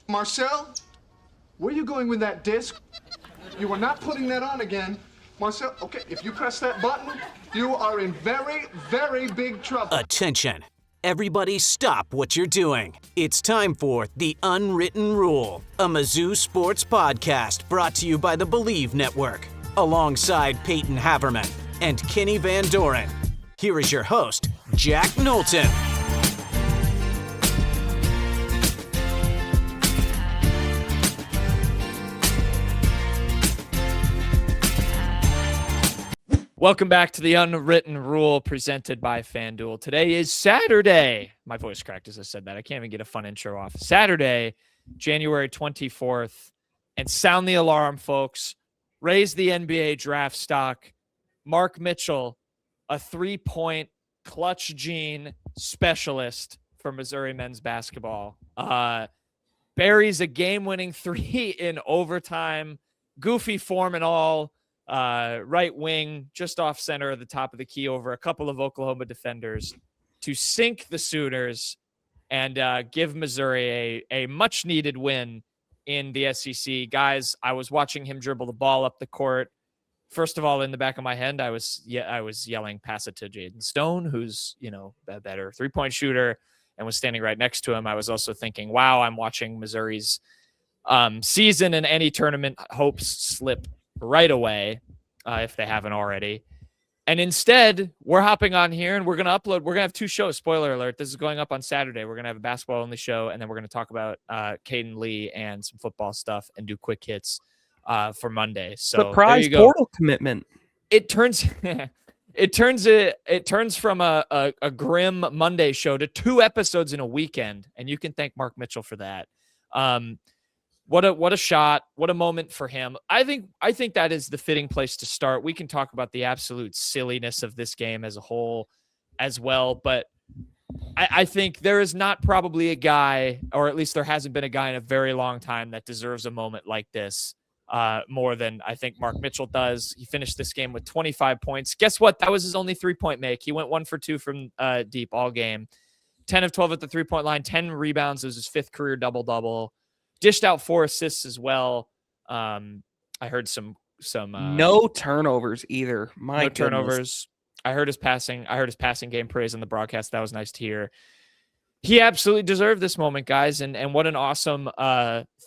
Marcel, where are you going with that disc? You are not putting that on again. Marcel, okay, if you press that button, you are in very, very big trouble. Attention. Everybody stop what you're doing. It's time for The Unwritten Rule, a Mizzou sports podcast brought to you by the Believe Network, alongside Payton Haverman and Kenny Van Doren. Here is your host, Jack Knowlton. Welcome back to The Unwritten Rule presented by FanDuel. Today is Saturday. My voice cracked as I said that. I can't even get a fun intro off. Saturday, January 24th. And sound the alarm, folks. Raise the NBA draft stock. Mark Mitchell, a three-point clutch gene specialist for Missouri men's basketball. Buries a game-winning three in overtime. Goofy form and all. Right wing, just off center of the top of the key over a couple of Oklahoma defenders to sink the Sooners and give Missouri a much-needed win in the SEC. Guys, I was watching him dribble the ball up the court. First of all, in the back of my head, I was yelling, pass it to Jaden Stone, who's, a better three-point shooter, and was standing right next to him. I was also thinking, wow, I'm watching Missouri's season and any tournament hopes slip right away, if they haven't already. And instead, we're hopping on here and we're going to upload. We're going to have two shows. Spoiler alert. This is going up on Saturday. We're going to have a basketball only show. And then we're going to talk about Caden Lee and some football stuff and do quick hits for Monday. So surprise portal commitment. It turns from a grim Monday show to 2 episodes in a weekend. And you can thank Mark Mitchell for that. What a shot. What a moment for him. I think that is the fitting place to start. We can talk about the absolute silliness of this game as a whole as well. But I think there is not probably a guy, or at least there hasn't been a guy in a very long time that deserves a moment like this more than I think Mark Mitchell does. He finished this game with 25 points. Guess what? That was his only 3-point make. He went 1 for 2 from deep all game. 10 of 12 at the 3-point line, 10 rebounds. It was his 5th career double-double. Dished out 4 assists as well. I heard some no turnovers either. No turnovers. I heard his passing game praise on the broadcast. That was nice to hear. He absolutely deserved this moment, guys, and what an awesome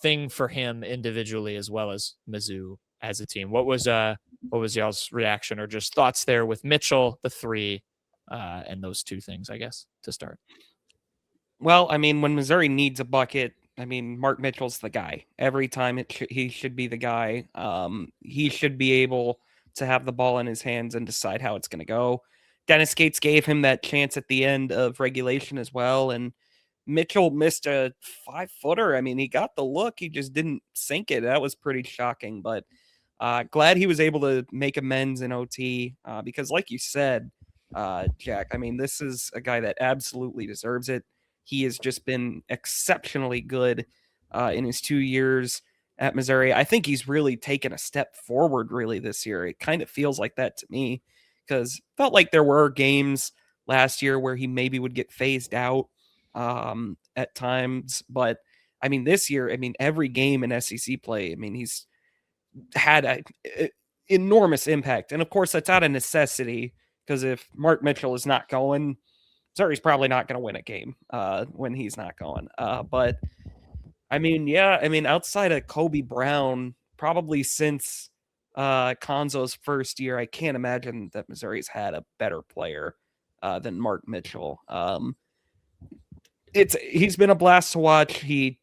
thing for him individually as well as Mizzou as a team. What was y'all's reaction or just thoughts there with Mitchell, the 3, and those 2 things, I guess, to start? Well, I mean, when Missouri needs a bucket, Mark Mitchell's the guy. Every time he should be the guy. He should be able to have the ball in his hands and decide how it's going to go. Dennis Gates gave him that chance at the end of regulation as well, and Mitchell missed a 5-footer. He got the look. He just didn't sink it. That was pretty shocking, but glad he was able to make amends in OT because like you said, Jack, this is a guy that absolutely deserves it. He has just been exceptionally good in his 2 years at Missouri. I think he's really taken a step forward really this year. It kind of feels like that to me because it felt like there were games last year where he maybe would get phased out at times. But, this year, every game in SEC play, he's had an enormous impact. And, of course, that's out of necessity because if Mark Mitchell is not going – Missouri's probably not going to win a game when he's not going. But, outside of Kobe Brown, probably since Konzo's first year, I can't imagine that Missouri's had a better player than Mark Mitchell. He's been a blast to watch. He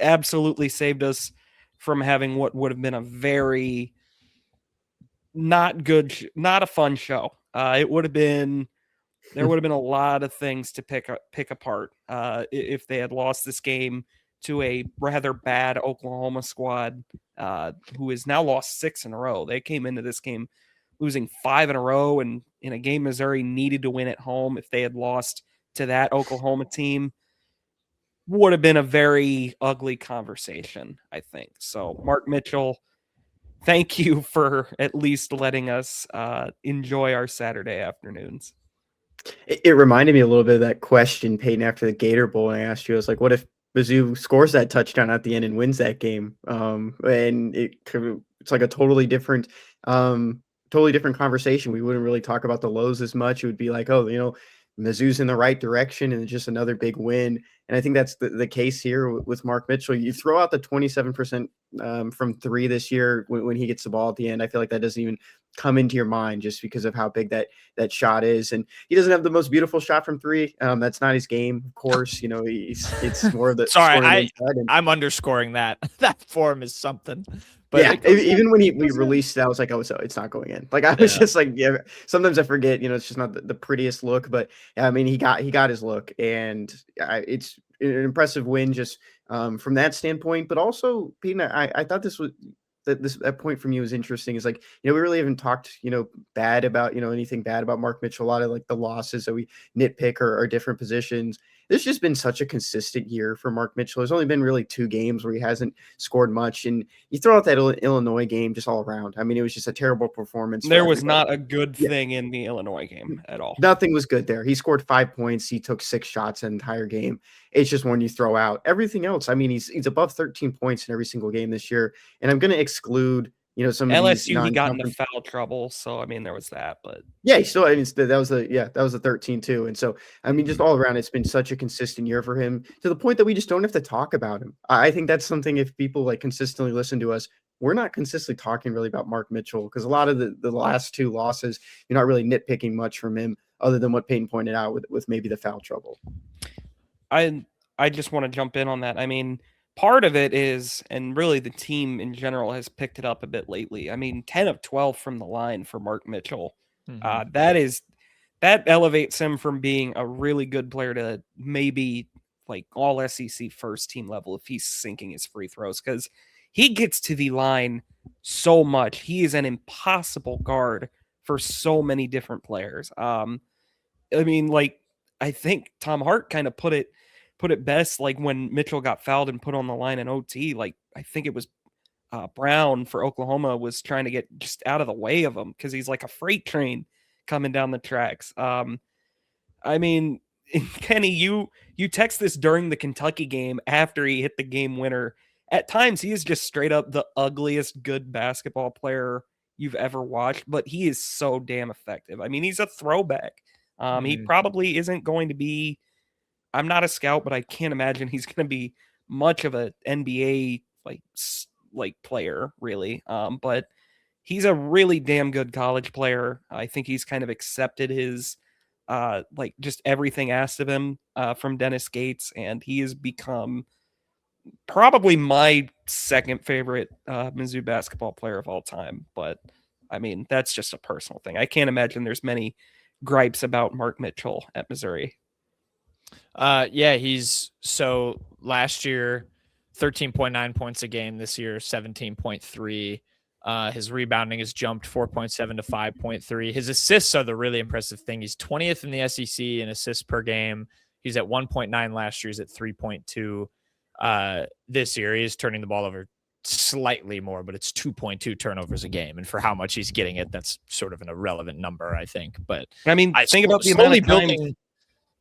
absolutely saved us from having what would have been a very not a fun show. It would have been... There would have been a lot of things to pick apart if they had lost this game to a rather bad Oklahoma squad who has now lost 6 in a row. They came into this game losing 5 in a row, and in a game Missouri needed to win at home. If they had lost to that Oklahoma team, would have been a very ugly conversation, I think. So, Mark Mitchell, thank you for at least letting us enjoy our Saturday afternoons. It reminded me a little bit of that question, Payton, after the Gator Bowl. And I asked you, I was like, what if Mizzou scores that touchdown at the end and wins that game. And it's like a totally different conversation. We wouldn't really talk about the lows as much. It would be like, oh, Mizzou's in the right direction and it's just another big win. And I think that's the case here with Mark Mitchell. You throw out the 27% from three this year when he gets the ball at the end. I feel like that doesn't even come into your mind just because of how big that shot is. And he doesn't have the most beautiful shot from three. That's not his game, of course. It's more of the Sorry, I'm underscoring that. That form is something. But yeah, even when we released that, I was like, oh, so it's not going in. Like I was just like, yeah. Sometimes I forget, it's just not the prettiest look, but I mean, he got his look, and it's an impressive win just from that standpoint. But also, Payton, I thought that point from you was interesting. Is like, we really haven't talked, bad about, anything bad about Mark Mitchell. A lot of like the losses that we nitpick are different positions. This just been such a consistent year for Mark Mitchell. There's only been really 2 games where he hasn't scored much. And you throw out that Illinois game just all around. I mean, it was just a terrible performance. There was not a good thing in the Illinois game at all. Nothing was good there. He scored 5 points. He took 6 shots an entire game. It's just one you throw out. Everything else, I mean, he's above 13 points in every single game this year. And I'm going to exclude some of LSU, he got into foul trouble, so I mean there was that, but yeah, he still. I mean, that was the 13 too, and so I mean, just all around, it's been such a consistent year for him to the point that we just don't have to talk about him. I think that's something, if people like consistently listen to us, we're not consistently talking really about Mark Mitchell, because a lot of the last 2 losses, you're not really nitpicking much from him other than what Payton pointed out with maybe the foul trouble. I just want to jump in on that. I mean, part of it is, and really the team in general has picked it up a bit lately. I mean, 10 of 12 from the line for Mark Mitchell. Mm-hmm. That elevates him from being a really good player to maybe like all SEC first team level if he's sinking his free throws, because he gets to the line so much. He is an impossible guard for so many different players. I mean, like, I think Tom Hart kind of put it best, like when Mitchell got fouled and put on the line in OT. Like, I think it was Brown for Oklahoma was trying to get just out of the way of him because he's like a freight train coming down the tracks. I mean, Kenny, you text this during the Kentucky game after he hit the game winner. At times, he is just straight up the ugliest good basketball player you've ever watched, but he is so damn effective. I mean, he's a throwback. He probably isn't going to be, I'm not a scout, but I can't imagine he's going to be much of an NBA like player, really. But he's a really damn good college player. I think he's kind of accepted his like just everything asked of him from Dennis Gates, and he has become probably my second favorite Mizzou basketball player of all time. But I mean, that's just a personal thing. I can't imagine there's many gripes about Mark Mitchell at Missouri. Yeah, so last year 13.9 points a game, this year 17.3. His rebounding has jumped 4.7 to 5.3. His assists are the really impressive thing. He's 20th in the SEC in assists per game. He's at 1.9 last year. He's at 3.2 this year. He is turning the ball over slightly more, but it's 2.2 turnovers a game. And for how much he's getting it, that's sort of an irrelevant number, I think. But I mean, think about the amount of building.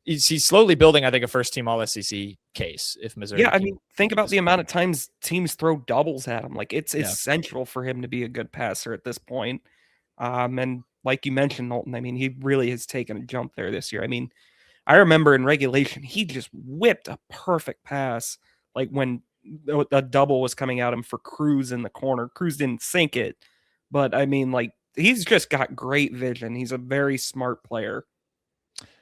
He's slowly building, I think, a first-team All-SEC case if Missouri. Yeah, I mean, think about the amount of times teams throw doubles at him. Like, it's essential for him to be a good passer at this point. And like you mentioned, Knowlton, I mean, he really has taken a jump there this year. I mean, I remember in regulation, he just whipped a perfect pass, like when a double was coming at him for Cruz in the corner. Cruz didn't sink it, but I mean, like, he's just got great vision. He's a very smart player.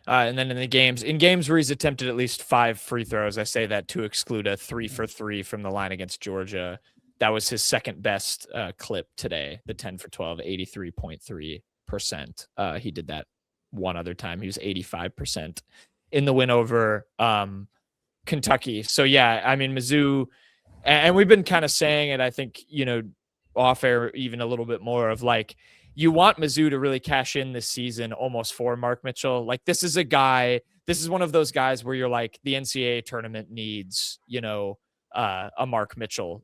And then in games where he's attempted at least 5 free throws, I say that to exclude a 3 for 3 from the line against Georgia. That was his second best clip today, the 10 for 12, 83.3%. He did that one other time. He was 85% in the win over Kentucky. So, yeah, I mean, Mizzou, and we've been kind of saying it, I think, off air even a little bit more of like, you want Mizzou to really cash in this season almost for Mark Mitchell. Like, this is one of those guys where you're like, the NCAA tournament needs, a Mark Mitchell.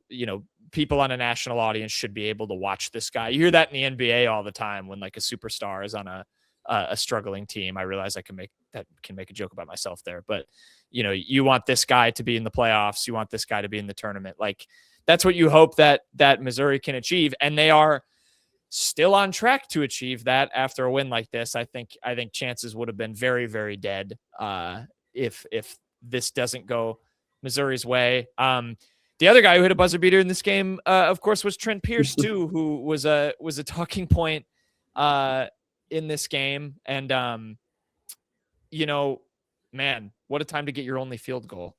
People on a national audience should be able to watch this guy. You hear that in the NBA all the time when like a superstar is on a a struggling team. I realize I can make a joke about myself there, but you want this guy to be in the playoffs. You want this guy to be in the tournament. Like, that's what you hope that Missouri can achieve. And they are still on track to achieve that after a win like this. I think chances would have been very, very dead if this doesn't go Missouri's way. The other guy who hit a buzzer beater in this game, of course, was Trent Pierce too, who was a talking point in this game. And man, what a time to get your only field goal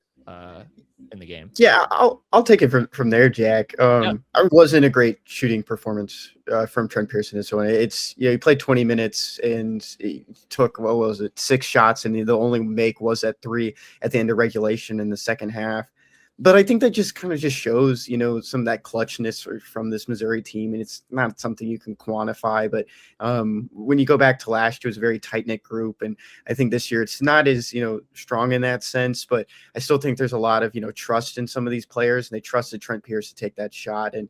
in the game. Yeah, I'll take it from there, Jack. It wasn't a great shooting performance from Trent Pierce in this one. It's he played 20 minutes and he took 6 shots, and the only make was at 3 at the end of regulation in the second half. But I think that just kind of just shows, some of that clutchness from this Missouri team. And it's not something you can quantify. But when you go back to last year, it was a very tight-knit group. And I think this year it's not as, strong in that sense. But I still think there's a lot of, trust in some of these players. And they trusted Trent Pierce to take that shot. And,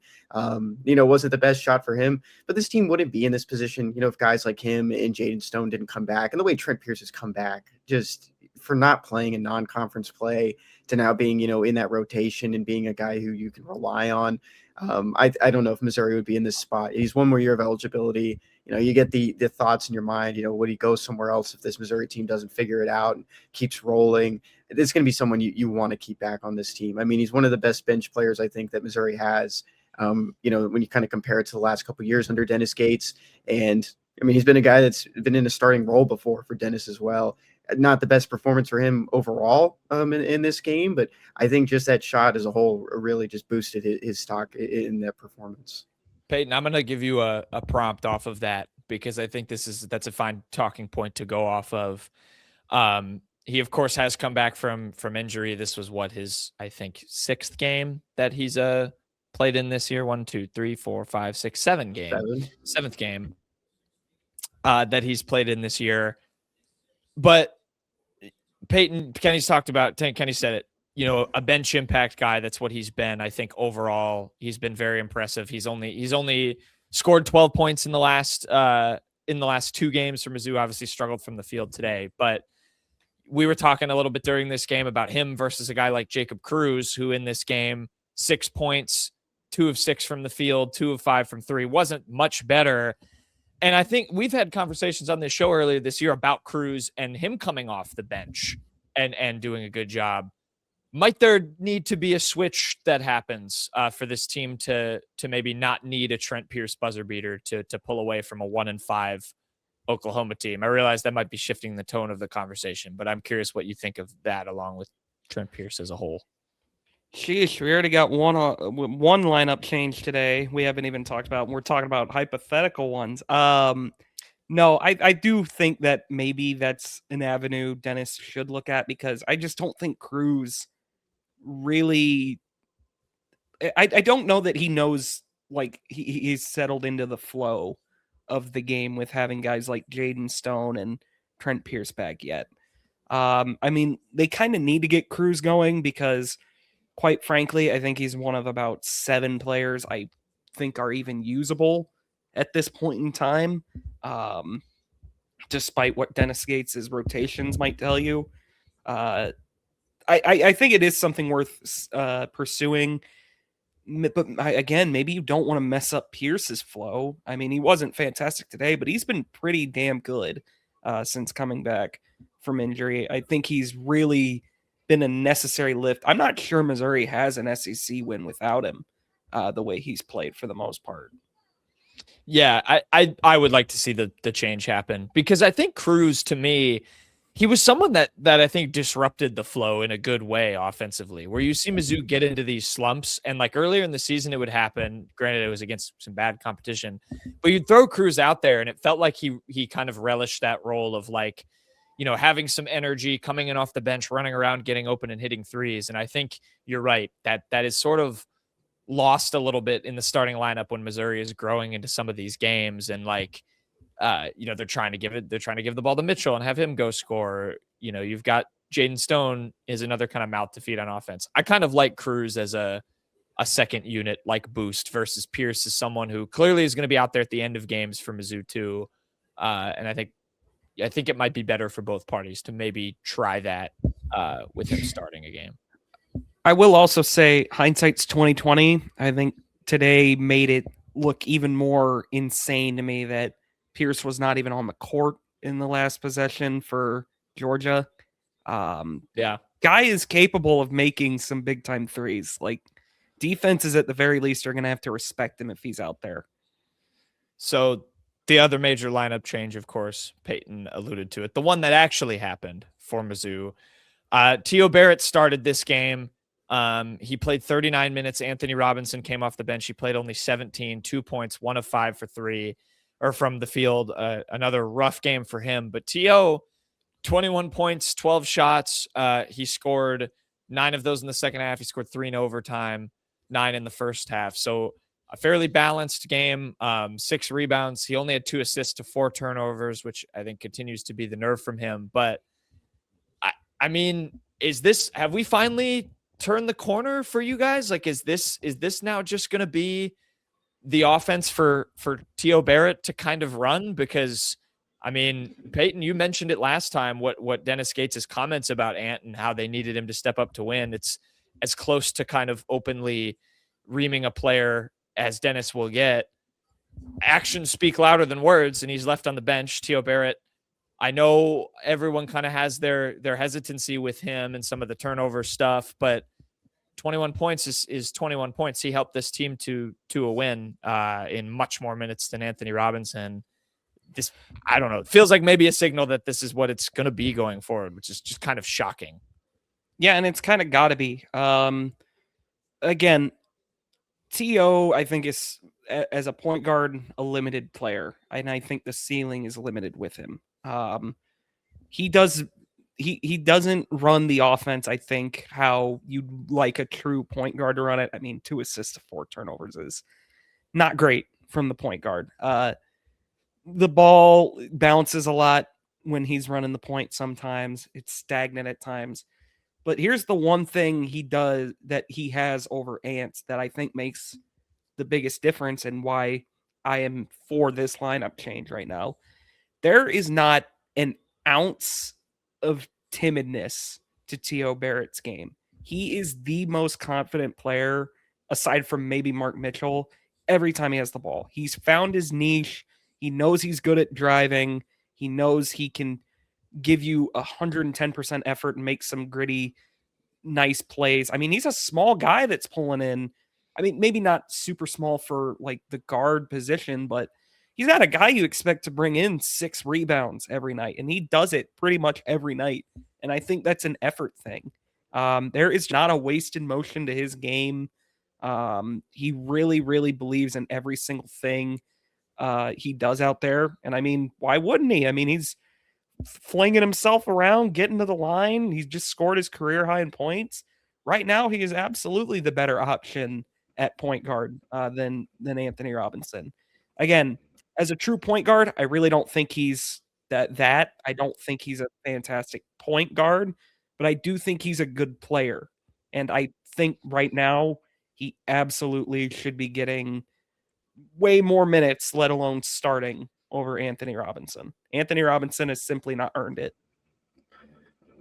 it wasn't the best shot for him. But this team wouldn't be in this position, if guys like him and Jaden Stone didn't come back. And the way Trent Pierce has come back, just for not playing in non-conference play to now being, in that rotation and being a guy who you can rely on. I don't know if Missouri would be in this spot. He's one more year of eligibility. You get the thoughts in your mind, would he go somewhere else if this Missouri team doesn't figure it out and keeps rolling? It's going to be someone you want to keep back on this team. I mean, he's one of the best bench players I think that Missouri has, when you kind of compare it to the last couple of years under Dennis Gates. And I mean, he's been a guy that's been in a starting role before for Dennis as well. Not the best performance for him overall in this game, but I think just that shot as a whole really just boosted his stock in that performance. Payton, I'm going to give you a prompt off of that because I think that's a fine talking point to go off of. He of course has come back from injury. This was his, I think, 6th game that he's played in this year. 1, 2, 3, 4, 5, 6, 7 game. 7th game that he's played in this year. But Payton, Kenny said it, a bench impact guy. That's what he's been. I think overall he's been very impressive. He's only scored 12 points in the last 2 games for Mizzou. Obviously struggled from the field today, but we were talking a little bit during this game about him versus a guy like Jacob Cruz, who in this game, 6 points, 2 of 6 from the field, 2 of 5 from 3, wasn't much better. And I think we've had conversations on this show earlier this year about Cruz and him coming off the bench and doing a good job. Might there need to be a switch that happens for this team to maybe not need a Trent Pierce buzzer beater to pull away from a 1-5 Oklahoma team? I realize that might be shifting the tone of the conversation, but I'm curious what you think of that along with Trent Pierce as a whole. Sheesh, we already got one lineup change today. We haven't even talked about. We're talking about hypothetical ones. No, I do think that maybe that's an avenue Dennis should look at because I just don't think Cruz really. I don't know that he knows like he's settled into the flow of the game with having guys like Jaden Stone and Trent Pierce back yet. I mean, they kind of need to get Cruz going because, quite frankly, I think he's one of about 7 players I think are even usable at this point in time, despite what Dennis Gates' rotations might tell you. I think it is something worth pursuing. But again, maybe you don't want to mess up Pierce's flow. I mean, he wasn't fantastic today, but he's been pretty damn good since coming back from injury. I think he's really been a necessary lift. I'm not sure Missouri has an SEC win without him, the way he's played for the most part. Yeah, I would like to see the change happen because I think Cruz, to me, he was someone that I think disrupted the flow in a good way offensively, where you see Mizzou get into these slumps. And like earlier in the season, it would happen. Granted, it was against some bad competition, but you'd throw Cruz out there and it felt like he kind of relished that role of like, having some energy, coming in off the bench, running around, getting open and hitting threes. And I think you're right. That is sort of lost a little bit in the starting lineup when Missouri is growing into some of these games. And like, they're trying to give the ball to Mitchell and have him go score. You've got Jaden Stone is another kind of mouth to feed on offense. I kind of like Cruz as a second unit, like boost versus Pierce is someone who clearly is going to be out there at the end of games for Mizzou too. And I think I think it might be better for both parties to maybe try that with him starting a game. I will also say hindsight's 2020. I think today made it look even more insane to me that Pierce was not even on the court in the last possession for Georgia. Yeah. Guy is capable of making some big time threes. Like, defenses at the very least are going to have to respect him if he's out there. So the other major lineup change, of course, Payton alluded to it. The one that actually happened for Mizzou. T.O. Barrett started this game. He played 39 minutes. Anthony Robinson came off the bench. He played only 17, 2 points, 1 of 5 for 3, or from the field. Another rough game for him. But T.O., 21 points, 12 shots. He scored 9 of those in the second half. He scored 3 in overtime, 9 in the first half. So a fairly balanced game, 6 rebounds. He only had 2 assists to 4 turnovers, which I think continues to be the nerve from him. But I mean, have we finally turned the corner for you guys? Like, is this now just going to be the offense for T.O. Barrett to kind of run? Because I mean, Payton, you mentioned it last time, what Dennis Gates' comments about Ant and how they needed him to step up to win. It's as close to kind of openly reaming a player as Dennis will get. Actions speak louder than words, and he's left on the bench. T.O. Barrett, I know everyone kind of has their hesitancy with him and some of the turnover stuff, but 21 points is 21 points. He helped this team to a win in much more minutes than Anthony Robinson. This, I don't know, it feels like maybe a signal that this is what it's going to be going forward, which is just kind of shocking. Yeah, and it's kind of got to be. Again, T.O., I think, is, as a point guard, a limited player, and I think the ceiling is limited with him. He doesn't run the offense, I think, how you'd like a true point guard to run it. I mean, 2 assists to 4 turnovers is not great from the point guard. The ball bounces a lot when he's running the point sometimes. It's stagnant at times. But here's the one thing he does that he has over Ant that I think makes the biggest difference and why I am for this lineup change right now. There is not an ounce of timidness to T.O. Barrett's game. He is the most confident player, aside from maybe Mark Mitchell, every time he has the ball. He's found his niche. He knows he's good at driving. He knows he can give you 110% effort and make some gritty, nice plays. I mean, he's a small guy that's pulling in. I mean, maybe not super small for like the guard position, but he's not a guy you expect to bring in 6 rebounds every night. And he does it pretty much every night. And I think that's an effort thing. There is not a wasted motion to his game. He really, really believes in every single thing he does out there. And I mean, why wouldn't he? I mean, he's flinging himself around, getting to the line. He's just scored his career high in points. Right now, he is absolutely the better option at point guard than Anthony Robinson. Again, as a true point guard, I really don't think he's that. I don't think he's a fantastic point guard, but I do think he's a good player. And I think right now he absolutely should be getting way more minutes, let alone starting over Anthony Robinson. Anthony Robinson has simply not earned it.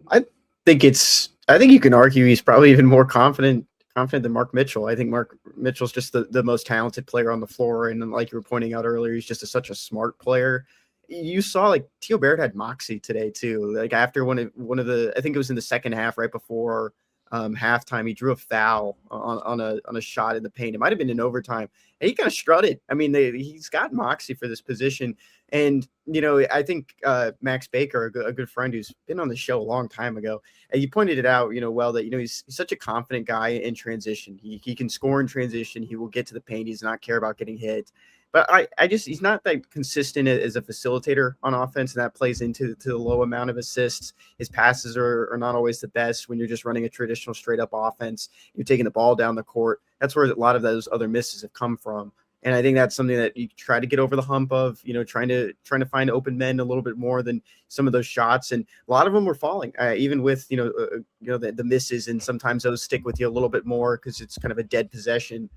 I think you can argue he's probably even more confident than Mark Mitchell. I think Mark Mitchell's just the most talented player on the floor. And like you were pointing out earlier, he's just such a smart player. You saw like T.O. Barrett had moxie today too. Like after one of the, I think it was in the second half, right before halftime, he drew a foul on a shot in the paint. It might've been in overtime. And he kind of strutted. I mean, he's got moxie for this position. And, you know, I think Max Baker, a good friend who's been on the show a long time ago, and you pointed it out, you know, well, that, you know, he's such a confident guy in transition. He can score in transition. He will get to the paint. He does not care about getting hit. But he's not that consistent as a facilitator on offense, and that plays into the low amount of assists. His passes are not always the best when you're just running a traditional straight up offense. You're taking the ball down the court. That's where a lot of those other misses have come from. And I think that's something that you try to get over the hump of, you know, trying to find open men a little bit more than some of those shots. And a lot of them were falling, even with, the misses. And sometimes those stick with you a little bit more because it's kind of a dead possession.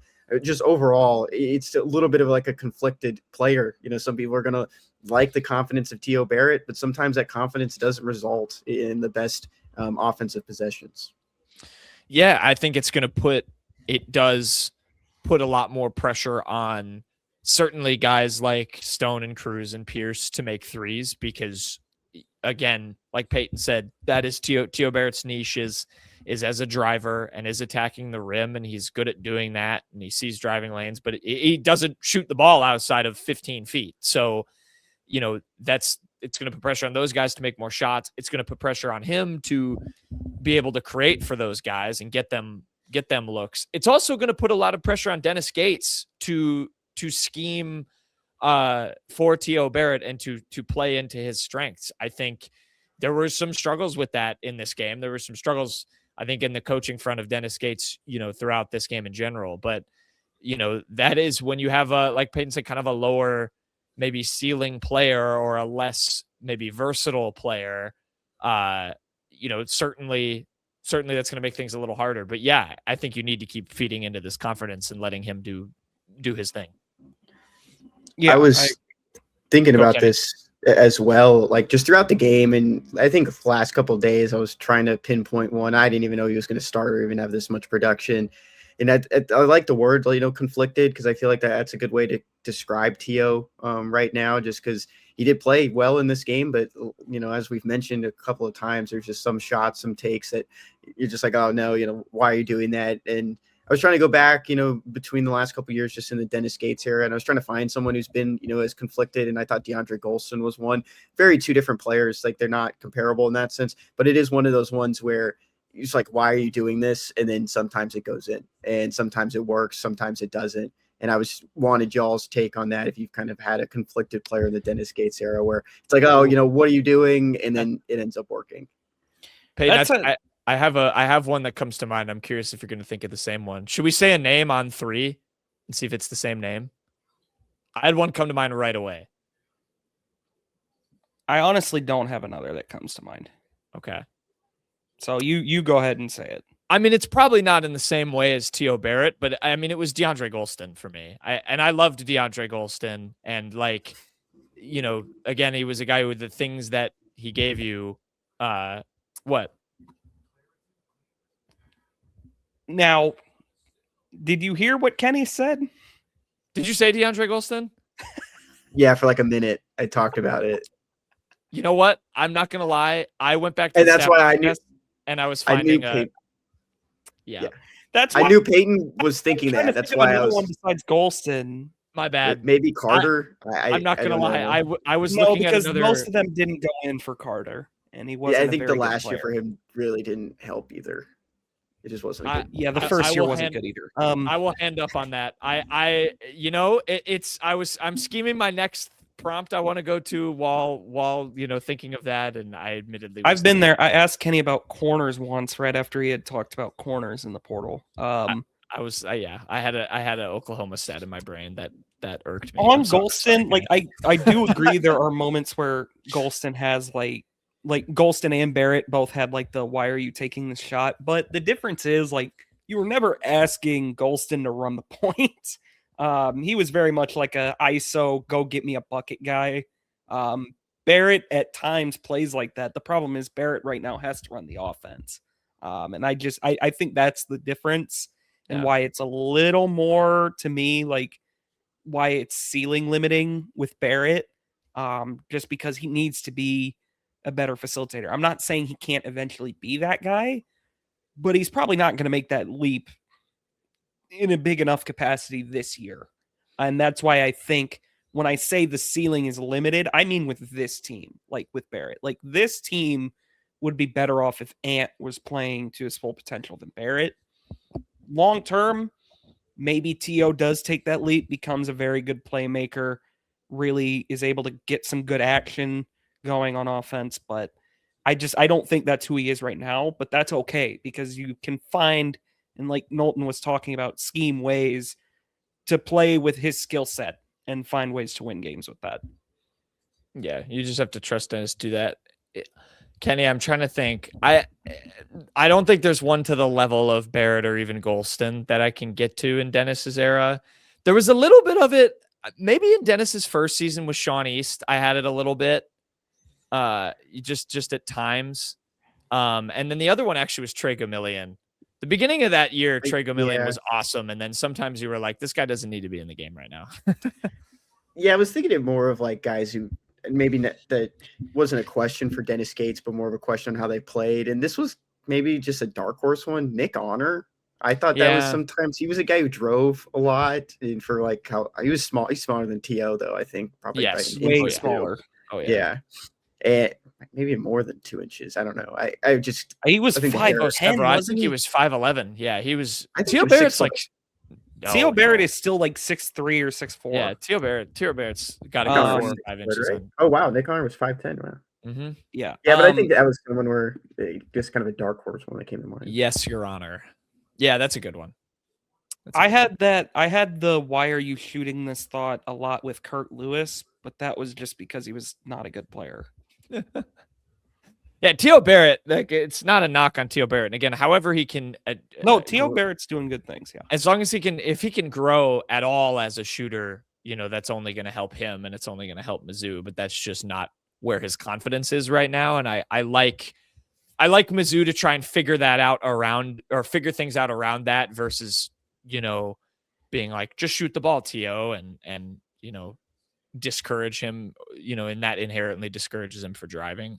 just overall, it's a little bit of like a conflicted player. Some people are going to like the confidence of T.O. Barrett, but sometimes that confidence doesn't result in the best offensive possessions. Yeah, I think it does put a lot more pressure on certainly guys like Stone and Cruz and Pierce to make threes because, again, like Payton said, that is T.O. Barrett's niche is as a driver and is attacking the rim, and he's good at doing that, and he sees driving lanes, but he doesn't shoot the ball outside of 15 feet. So, it's going to put pressure on those guys to make more shots. It's going to put pressure on him to be able to create for those guys and get them looks. It's also going to put a lot of pressure on Dennis Gates to scheme for T.O. Barrett and to play into his strengths. I think there were some struggles with that in this game. There were some struggles, I think, in the coaching front of Dennis Gates, throughout this game in general. But, that is when you have like Payton said, kind of a lower maybe ceiling player or a less maybe versatile player, certainly that's going to make things a little harder. But yeah, I think you need to keep feeding into this confidence and letting him do his thing. Yeah, I was thinking about this as well, like just throughout the game. And I think the last couple of days I was trying to pinpoint one. I didn't even know he was going to start or even have this much production. And I like the word, conflicted, because I feel like that's a good way to describe T.O. Right now, just because he did play well in this game. But, as we've mentioned a couple of times, there's just some shots, some takes that you're just like, oh, no, why are you doing that? And I was trying to go back, between the last couple of years, just in the Dennis Gates era, and I was trying to find someone who's been, as conflicted. And I thought DeAndre Golston was one. Very two different players. Like, they're not comparable in that sense, but it is one of those ones where it's like, why are you doing this? And then sometimes it goes in, and sometimes it works, sometimes it doesn't. And I wanted y'all's take on that. If you've kind of had a conflicted player in the Dennis Gates era where it's like, oh, what are you doing? And then it ends up working. Payton, I have one that comes to mind. I'm curious if you're going to think of the same one. Should we say a name on 3 and see if it's the same name? I had one come to mind right away. I honestly don't have another that comes to mind. Okay. So you go ahead and say it. I mean, it's probably not in the same way as T.O. Barrett, but I mean, it was DeAndre Golston for me. I loved DeAndre Golston, and again, he was a guy with the things that he gave you. What? Now, did you hear what Kenny said? Did you say DeAndre Golston? Yeah, for like a minute, I talked about it. You know what? I'm not gonna lie. I went back to and that's why I knew. And I was finding yeah. That's I knew Payton was thinking that. That's why I was. One besides Golston. My bad. Maybe Carter. I'm not gonna lie. I was no, looking because at another. Most of them didn't go in for Carter, and he wasn't. Yeah, I think the last year for him really didn't help either. It just wasn't. Yeah, the first year wasn't good either. I will hand up on that. I'm scheming my next prompt I want to go to while thinking of that, and I admittedly I've been there. I asked Kenny about corners once right after he had talked about corners in the portal. I had an Oklahoma stat in my brain that irked me. On Golston, I do agree there are moments where Golston has like Golston and Barrett both had like the why are you taking this shot? But the difference is you were never asking Golston to run the point. He was very much like a ISO, go get me a bucket guy. Barrett at times plays like that. The problem is Barrett right now has to run the offense. And I think that's the difference and why it's a little more to me like why it's ceiling limiting with Barrett. Just because he needs to be a better facilitator. I'm not saying he can't eventually be that guy, but he's probably not going to make that leap in a big enough capacity this year. And that's why I think when I say the ceiling is limited, I mean with this team, like with Barrett. Like this team would be better off if Ant was playing to his full potential than Barrett. Long term, maybe T.O. does take that leap, becomes a very good playmaker, really is able to get some good action going on offense, but I don't think that's who he is right now, but that's okay because you can find, and like Knowlton was talking about, scheme ways to play with his skill set and find ways to win games with that. Yeah, you just have to trust Dennis to do that. Kenny, I'm trying to think. I don't think there's one to the level of Barrett or even Golston that I can get to in Dennis's era. There was a little bit of it, maybe in Dennis's first season with Sean East. I had it a little bit, just at times. And then the other one actually was Trey Gamillion. The beginning of that year, Trey Gamillion was awesome, and then sometimes you were like, this guy doesn't need to be in the game right now. Yeah, I was thinking it more of like guys who maybe that wasn't a question for Dennis Gates, but more of a question on how they played. And this was maybe just a dark horse one. Nick Honor. I thought that was sometimes he was a guy who drove a lot, and for like how he was small. He's smaller than T.O. though. I think probably way smaller. Oh yeah. And maybe more than 2 inches. I don't know. He was 5'10". I think he was 5'11". Yeah, he was. Theo Barrett's like. Theo Barrett is still like 6'3" or 6'4". Yeah, Theo Barrett's got to go 4 or 5 inches. Right? Oh wow, Nick Honor was 5'10". Wow. Mm-hmm. Yeah, but I think that was the one where just kind of a dark horse one that came to mind. Yes, Your Honor. Yeah, that's a good one. I had the "why are you shooting this" thought a lot with Kurt Lewis, but that was just because he was not a good player. Yeah, Theo Barrett, like, it's not a knock on Theo Barrett. And again, however he can Theo Barrett's doing good things, yeah. As long as if he can grow at all as a shooter, that's only going to help him and it's only going to help Mizzou, but that's just not where his confidence is right now. And I like Mizzou to try and figure things out around that versus, being like, just shoot the ball, Theo, and discourage him, and that inherently discourages him for driving.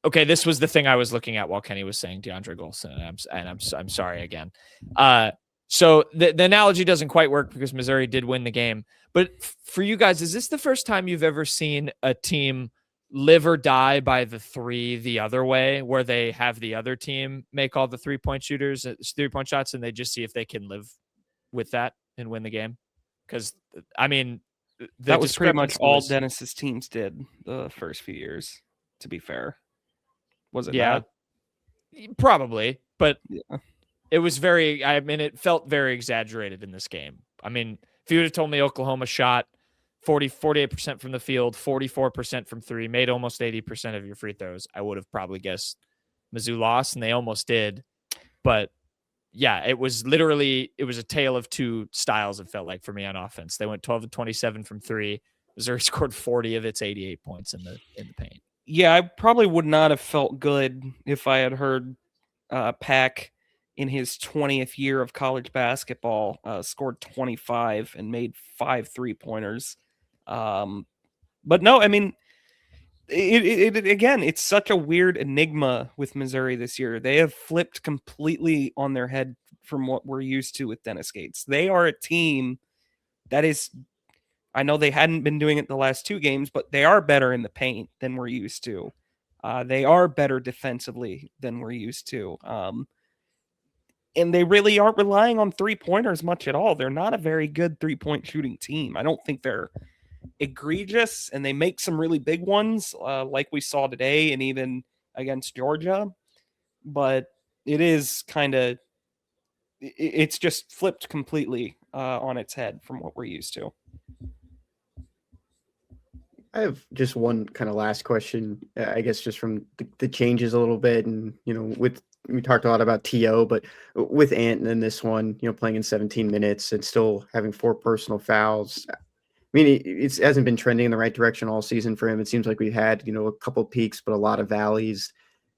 Okay, this was the thing I was looking at while Kenny was saying DeAndre Golston, and I'm sorry again. So the analogy doesn't quite work because Missouri did win the game. But for you guys, is this the first time you've ever seen a team live or die by the three the other way, where they have the other team make all the 3-point shots, and they just see if they can live with that and win the game? Because I mean, that was pretty much all Dennis's teams did the first few years. To be fair. Was it? Yeah, not? Probably, but it was it felt very exaggerated in this game. I mean, if you would have told me Oklahoma shot 48% from the field, 44% from three, made almost 80% of your free throws, I would have probably guessed Mizzou lost, and they almost did. But yeah, it was a tale of two styles, it felt like, for me on offense. They went 12 to 27 from three. Missouri scored 40 of its 88 points in the paint. Yeah, I probably would not have felt good if I had heard Pack in his 20th year of college basketball scored 25 and made 5 3-pointers. But no, I mean, again, it's such a weird enigma with Missouri this year. They have flipped completely on their head from what we're used to with Dennis Gates. They are a team that is, I know they hadn't been doing it the last 2 games, but they are better in the paint than we're used to. They are better defensively than we're used to. And they really aren't relying on 3-pointers much at all. They're not a very good 3-point shooting team. I don't think they're egregious, and they make some really big ones like we saw today and even against Georgia. But it is it's just flipped completely on its head from what we're used to. I have just one kind of last question, I guess, just from the changes a little bit. And, we talked a lot about T.O., but with Ant in this one, playing in 17 minutes and still having 4 personal fouls. I mean, it hasn't been trending in the right direction all season for him. It seems like we had, a couple of peaks, but a lot of valleys.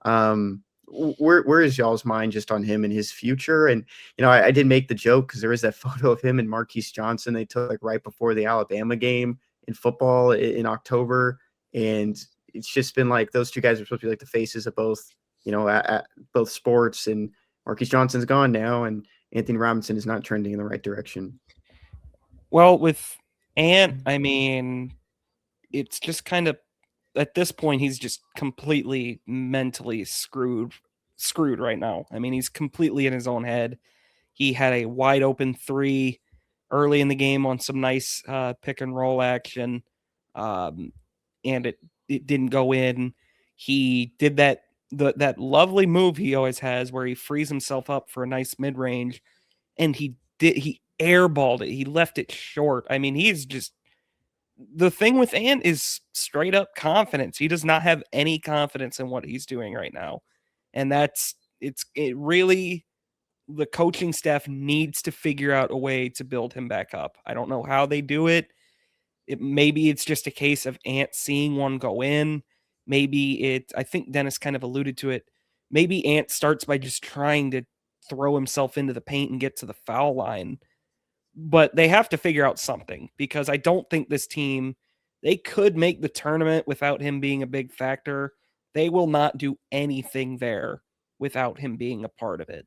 Where is y'all's mind just on him and his future? And, I did make the joke because there is that photo of him and Marquise Johnson they took right before the Alabama game in football in October. And it's just been like those two guys are supposed to be like the faces of both, at both sports. And Marquise Johnson's gone now, and Anthony Robinson is not trending in the right direction. Well, with Ant, I mean, it's just kind of, at this point, he's just completely mentally screwed right now. I mean, he's completely in his own head. He had a wide open 3 early in the game on some nice pick and roll action, and it didn't go in. He did that lovely move he always has where he frees himself up for a nice mid-range, and he airballed it. He left it short. I mean, he's just the thing with Ant is straight up confidence. He does not have any confidence in what he's doing right now. And it really, the coaching staff needs to figure out a way to build him back up. I don't know how they do it. Maybe it's just a case of Ant seeing one go in. Maybe I think Dennis kind of alluded to it. Maybe Ant starts by just trying to throw himself into the paint and get to the foul line. But they have to figure out something, because I don't think this team, they could make the tournament without him being a big factor. They will not do anything there without him being a part of it.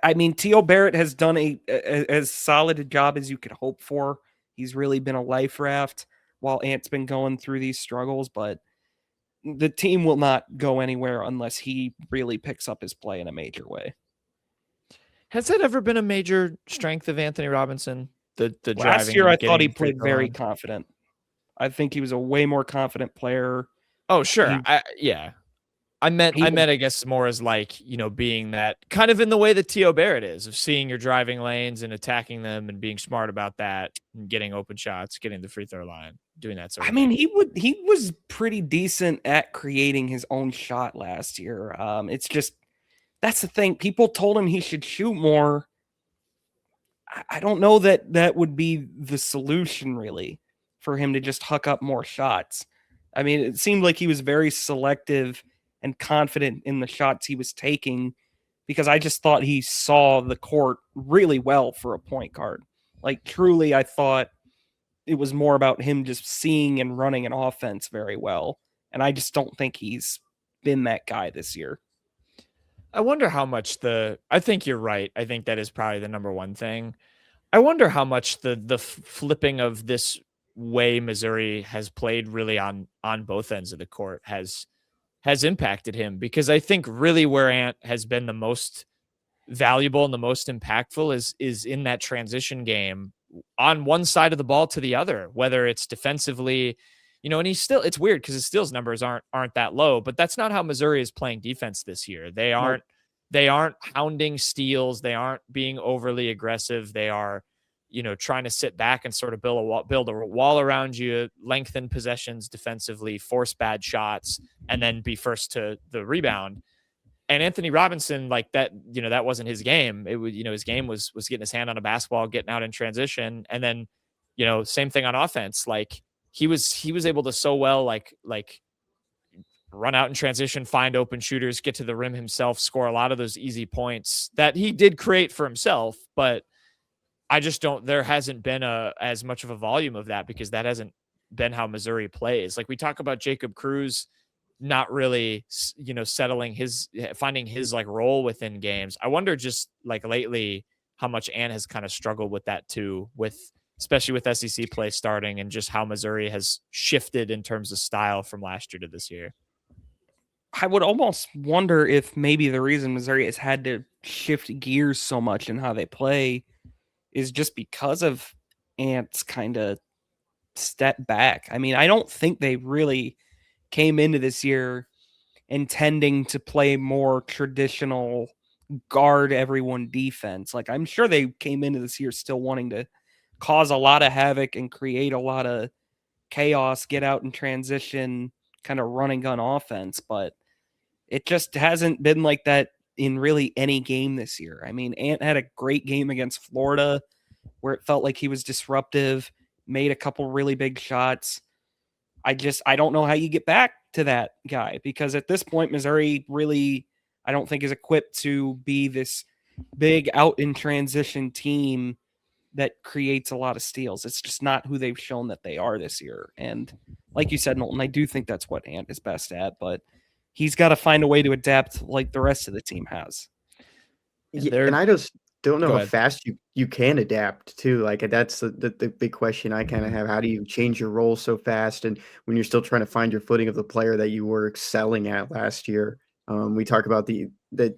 I mean, T.O. Barrett has done as solid a job as you could hope for. He's really been a life raft while Ant's been going through these struggles, but the team will not go anywhere unless he really picks up his play in a major way. Has that ever been a major strength of Anthony Robinson? The driving. Last year, I thought he played very confident. I think he was a way more confident player. Oh, sure. I meant, I guess, more as like, being that kind of in the way that T.O. Barrett is, of seeing your driving lanes and attacking them and being smart about that and getting open shots, getting the free throw line, doing that sort of thing. He was pretty decent at creating his own shot last year. It's just, that's the thing. People told him he should shoot more. I don't know that would be the solution, really, for him to just huck up more shots. I mean, it seemed like he was very selective and confident in the shots he was taking, because I just thought he saw the court really well for a point guard. Like, truly, I thought it was more about him just seeing and running an offense very well. And I just don't think he's been that guy this year. I wonder how much I think you're right. I think that is probably the number one thing. I wonder how much the flipping of this way Missouri has played really on both ends of the court has impacted him, because I think really where Ant has been the most valuable and the most impactful is in that transition game on one side of the ball to the other, whether it's defensively, and it's weird because his steals numbers aren't that low, but that's not how Missouri is playing defense this year. They aren't hounding steals. They aren't being overly aggressive. They are, trying to sit back and sort of build a wall around you, lengthen possessions defensively, force bad shots, and then be first to the rebound. And Anthony Robinson, like that, that wasn't his game. It was, his game was getting his hand on a basketball, getting out in transition. And then, same thing on offense. Like he was able to so well, like run out in transition, find open shooters, get to the rim himself, score a lot of those easy points that he did create for himself. But I just there hasn't been as much of a volume of that, because that hasn't been how Missouri plays. Like we talk about Jacob Cruz not really, finding his like role within games. I wonder just like lately how much Ant has kind of struggled with that too, especially with SEC play starting, and just how Missouri has shifted in terms of style from last year to this year. I would almost wonder if maybe the reason Missouri has had to shift gears so much in how they play is just because of Ant's kind of step back. I mean, I don't think they really came into this year intending to play more traditional guard everyone defense. Like, I'm sure they came into this year still wanting to cause a lot of havoc and create a lot of chaos, get out in transition, kind of run and gun offense, but it just hasn't been like that in really any game this year. I mean, Ant had a great game against Florida where it felt like he was disruptive, made a couple really big shots. I don't know how you get back to that guy, because at this point, Missouri really, I don't think is equipped to be this big out in transition team that creates a lot of steals. It's just not who they've shown that they are this year. And like you said, Knowlton, I do think that's what Ant is best at, but he's got to find a way to adapt like the rest of the team has. Yeah, and I just don't know how fast you can adapt too. Like that's the big question I kind of have. How do you change your role so fast? And when you're still trying to find your footing of the player that you were excelling at last year. We talk about the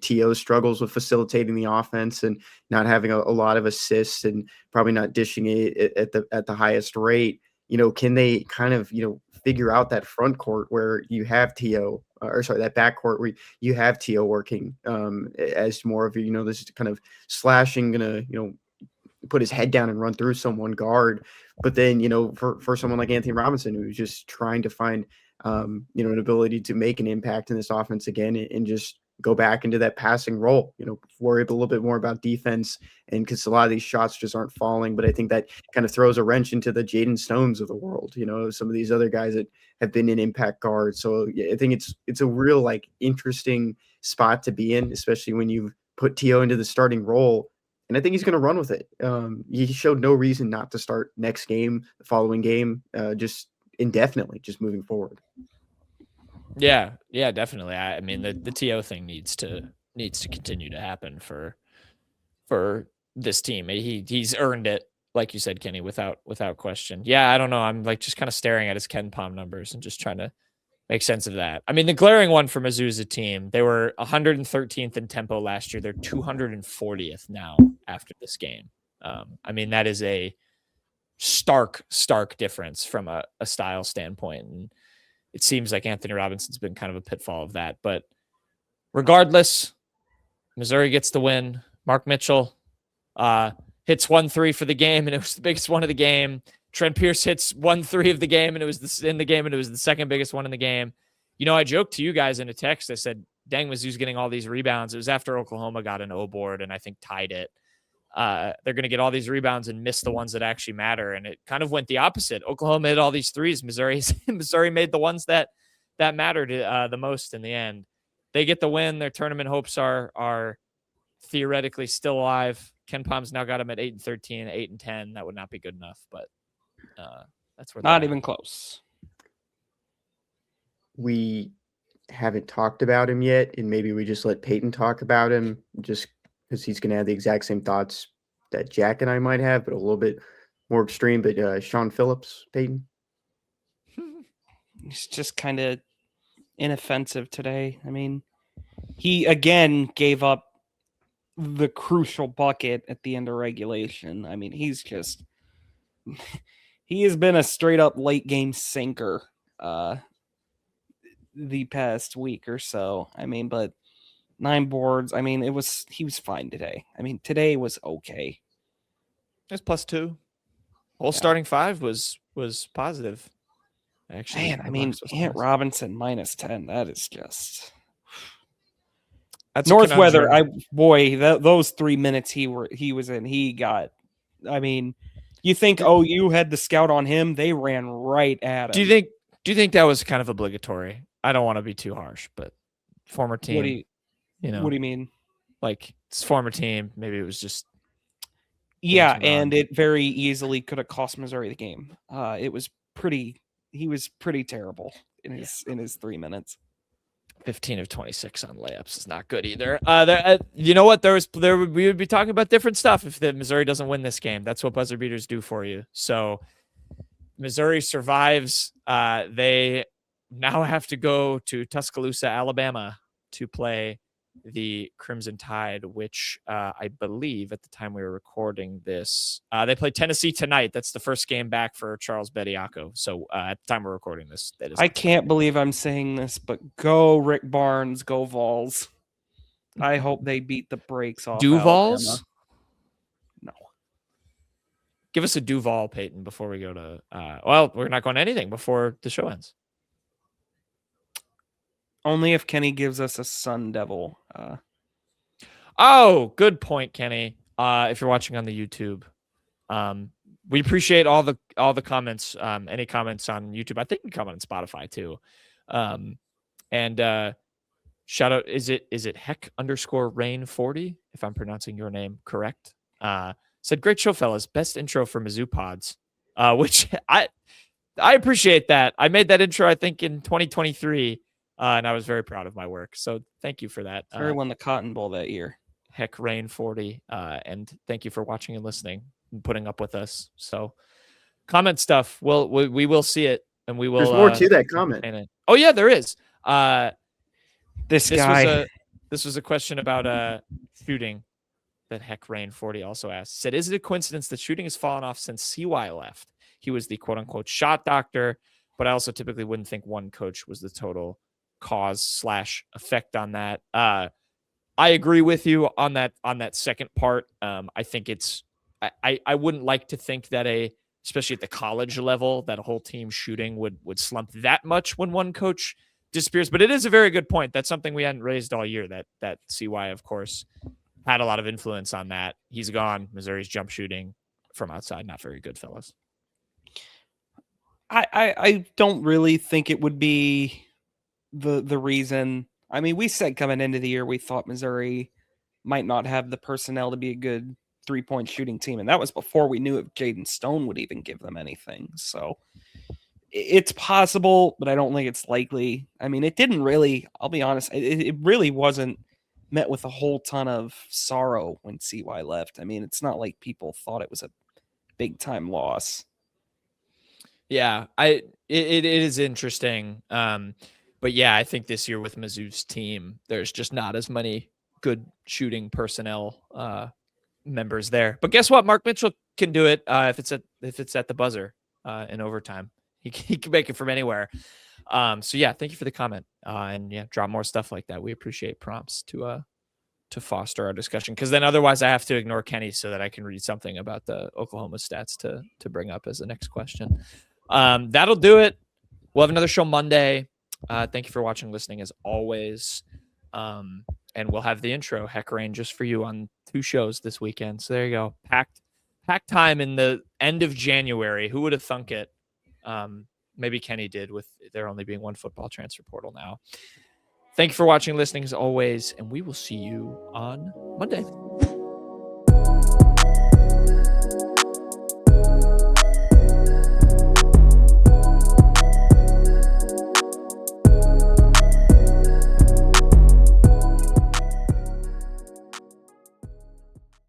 TO struggles with facilitating the offense and not having a lot of assists and probably not dishing it at the highest rate. Can they kind of, figure out that front court where you have that back court where you have TO working as more of this kind of slashing, put his head down and run through someone guard. But then, for someone like Anthony Robinson, who's just trying to find, an ability to make an impact in this offense again and just go back into that passing role, worry a little bit more about defense, and because a lot of these shots just aren't falling. But I think that kind of throws a wrench into the Jaden Stones of the world, some of these other guys that have been in impact guards. So yeah, I think it's a real interesting spot to be in, especially when you put T.O. into the starting role. And I think he's going to run with it. He showed no reason not to start next game, the following game, just indefinitely, just moving forward. Yeah, definitely. I mean, the TO thing needs to continue to happen for this team. He's earned it, like you said, Kenny, without question. Yeah, I don't know. I'm just kind of staring at his KenPom numbers and just trying to make sense of that. I mean, the glaring one for Mizzou as a team, they were 113th in tempo last year. They're 240th now after this game. I mean, that is a stark difference from a style standpoint. And it seems like Anthony Robinson's been kind of a pitfall of that. But regardless, Missouri gets the win. Mark Mitchell hits 1-3 for the game, and it was the biggest one of the game. Trent Pierce hits 1-3 of the game, and it was the second biggest one in the game. I joked to you guys in a text. I said, dang, Mizzou's getting all these rebounds. It was after Oklahoma got an O board and I think tied it. They're going to get all these rebounds and miss the ones that actually matter. And it kind of went the opposite. Oklahoma hit all these threes. Missouri made the ones that mattered the most in the end. They get the win. Their tournament hopes are theoretically still alive. KenPom's now got them at 8-13, 8-10. That would not be good enough, but that's where not even close. We haven't talked about him yet, and maybe we just let Payton talk about him, just because he's going to have the exact same thoughts that Jack and I might have, but a little bit more extreme. But Sean Phillips, Payton, he's just kind of inoffensive today. I mean, he again gave up the crucial bucket at the end of regulation. I mean, he has been a straight up late game sinker the past week or so. I mean, but 9 boards. I mean, he was fine today. I mean, today was okay. It's +2. Whole starting 5 was positive. Actually, man, I mean, Ant Robinson -10. That is just. That's Northweather. Those 3 minutes he was in, he got. I mean, you think OU had the scout on him? They ran right at him. Do you think that was kind of obligatory? I don't want to be too harsh, but former team. What do you mean? Like it's former team. Maybe it was just. Yeah, and it very easily could have cost Missouri the game. It was pretty. He was pretty terrible in his 3 minutes. 15 of 26 on layups is not good either. You know what? We would be talking about different stuff if the Missouri doesn't win this game. That's what buzzer beaters do for you. So Missouri survives. They now have to go to Tuscaloosa, Alabama to play the Crimson Tide, which I believe at the time we were recording this, they play Tennessee tonight. That's the first game back for Charles Bediako. So at the time we're recording this, that is. I can't believe I'm saying this, but go Rick Barnes, go Vols. I hope they beat the brakes off. Vols? Alabama. No. Give us a Duval, Payton, before we go to. Well, we're not going to anything before the show ends. Only if Kenny gives us a Sun Devil. Oh, good point, Kenny. If you're watching on the YouTube, we appreciate all the comments. Any comments on YouTube? I think you can comment on Spotify too. And shout out. Is it Heck_Rain40? If I'm pronouncing your name correct. Said great show, fellas. Best intro for Mizzou pods. Which I appreciate that. I made that intro I think in 2023. And I was very proud of my work. So thank you for that. Missouri won the Cotton Bowl that year. Heck_Rain40. And thank you for watching and listening and putting up with us. So comment stuff. We will see it. And we will. There's more to that comment. Oh, yeah, there is. This guy. This was a question about shooting that Heck_Rain40 also asked. Said, is it a coincidence that shooting has fallen off since CY left? He was the quote unquote shot doctor, but I also typically wouldn't think one coach was the total cause/effect on that. I agree with you on that second part. I think it's I wouldn't like to think that especially at the college level, that a whole team shooting would slump that much when one coach disappears. But it is a very good point. That's something we hadn't raised all year, that CY, of course, had a lot of influence on that. He's gone. Missouri's jump shooting from outside, not very good, fellas. I don't really think it would be the reason. I mean, we said coming into the year we thought Missouri might not have the personnel to be a good 3-point shooting team, and that was before we knew if Jaden Stone would even give them anything. So it's possible, but I don't think it's likely. I mean, it didn't really, I'll be honest, it really wasn't met with a whole ton of sorrow when CY left. I mean, it's not like people thought it was a big time loss. Yeah, it is interesting. But yeah, I think this year with Mizzou's team, there's just not as many good shooting personnel members there. But guess what? Mark Mitchell can do it if it's at the buzzer in overtime. He can make it from anywhere. So yeah, thank you for the comment. And yeah, drop more stuff like that. We appreciate prompts to foster our discussion, because then otherwise I have to ignore Kenny so that I can read something about the Oklahoma stats to bring up as the next question. That'll do it. We'll have another show Monday. Thank you for watching, listening as always. And we'll have the intro Heck Rain just for you on 2 shows this weekend. So there you go. Packed time in the end of January. Who would have thunk it? Maybe Kenny did, with there only being one football transfer portal now. Thank you for watching, listening as always, and we will see you on Monday.